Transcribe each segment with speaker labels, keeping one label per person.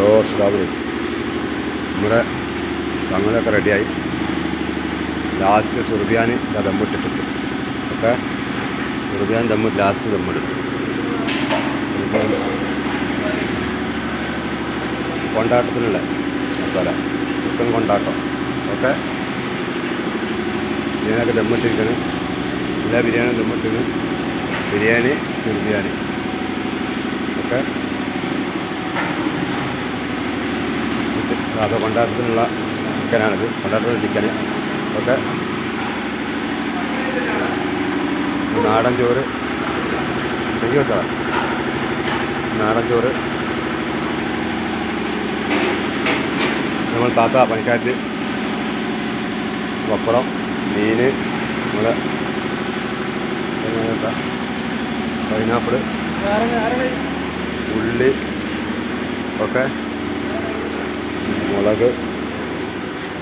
Speaker 1: റോസ്റ്റാബിൾ നമ്മുടെ സംഗതിയൊക്കെ റെഡിയായി. ലാസ്റ്റ് സുർബിയാൻ ദമ്മിട്ടിട്ടുണ്ട്. ഓക്കെ, സുർബിയാൻ ദമ്മിട്ട് ലാസ്റ്റ് ദമ്മിടും. കൊണ്ടാട്ടത്തിനുള്ള മസാല, ചിക്കൻ കൊണ്ടാട്ടം. ഓക്കെ, ബിരിയാണിയൊക്കെ ദമ്മിട്ടിരിക്കണം. എല്ലാ ബിരിയാണിയും ദമ്മിട്ടിരിക്കണം. ബിരിയാണി സുർബിയാനി. ഓക്കെ, അത് കൊണ്ടാട്ടത്തിനുള്ള ചിക്കനാണിത്, കൊണ്ടാട്ടത്തിനുള്ള ചിക്കന്. ഓക്കെ, നാടൻ ചോറ് കേട്ടോ, നാടൻ ചോറ്. നമ്മൾ താത്ത പണിക്കാറ്റ്, പപ്പടം, മീൻ, നമ്മളെ പൈനാപ്പിൾ, ഉള്ളി, ഓക്കെ, മുളക്,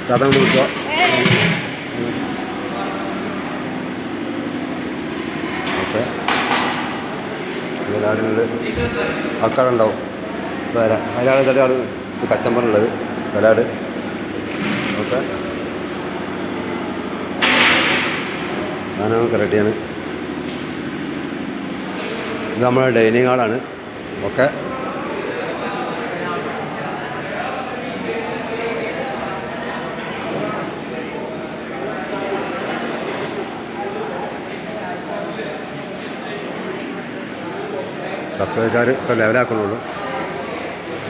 Speaker 1: സാധാരണ വിളിച്ചോ. ഓക്കെ, സലാഡിനുള്ളത് അക്കാടുണ്ടാവും. സലാഡ് സലാഡ് കച്ചമ്പറുള്ളത് സലാഡ്. ഓക്കെ, സാധനമൊക്കെ റെഡിയാണ്. ഇത് നമ്മുടെ ഡൈനിങ് ഹാളാണ്. ഓക്കെ, സപ്ലൈക്കാർ ഒക്കെ ലെവലാക്കണുള്ളൂ,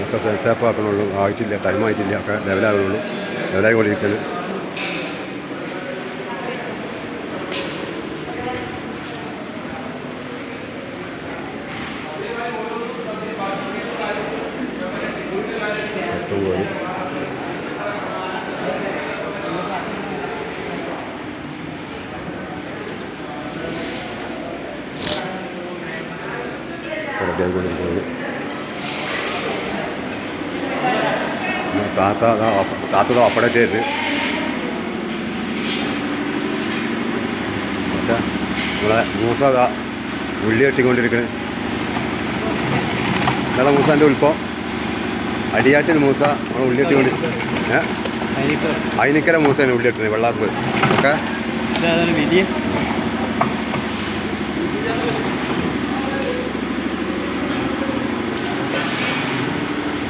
Speaker 1: ഒക്കെ സെറ്റാപ്പ് ആക്കണുള്ളൂ. ആയിട്ടില്ല, ടൈം ആയിട്ടില്ല. ഒക്കെ ലെവലാകണുള്ളൂ, ലെവലായി കൊണ്ടിരിക്കുന്നു. പോയി റെഡിയായിക്കൊണ്ടിരിക്കുന്നത്. താത്ത അപ്പടൊക്കെ ആയിട്ട് പക്ഷേ നമ്മളെ മൂസ ഉള്ളി കെട്ടിക്കൊണ്ടിരിക്കുന്നത്. ഇന്നലെ മൂസാൻ്റെ ഉൽപ്പം അടിയാട്ടിന് മൂസ നമ്മൾ ഉള്ളി കെട്ടിക്കൊണ്ടിരിക്കുന്നത്. അയിനിക്കര മൂസയാണ് ഉള്ളി കെട്ടുന്നത്, വെള്ളാത്ത്. ഓക്കെ,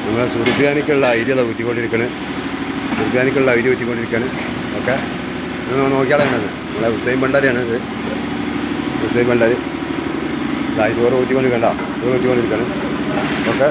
Speaker 1: നമ്മളെ സുർബിയാനിക്കുള്ള ഐരി അതാ ഊറ്റിക്കൊണ്ടിരിക്കണ്. സുർബിയാനിക്കുള്ള ഐരി ഊറ്റിക്കൊണ്ടിരിക്കുകയാണ്. ഓക്കെ, നോക്കിയാളാണ് നമ്മളെ ഹുസൈൻ ഭണ്ഡാരിയാണ്. ഇത് ഹുസൈൻ ഭണ്ഡാരി ചോറ് ഊറ്റിക്കൊണ്ടിരിക്കണ്ട, ചോറ് ഊറ്റിക്കൊണ്ടിരിക്കുകയാണ്. ഓക്കെ.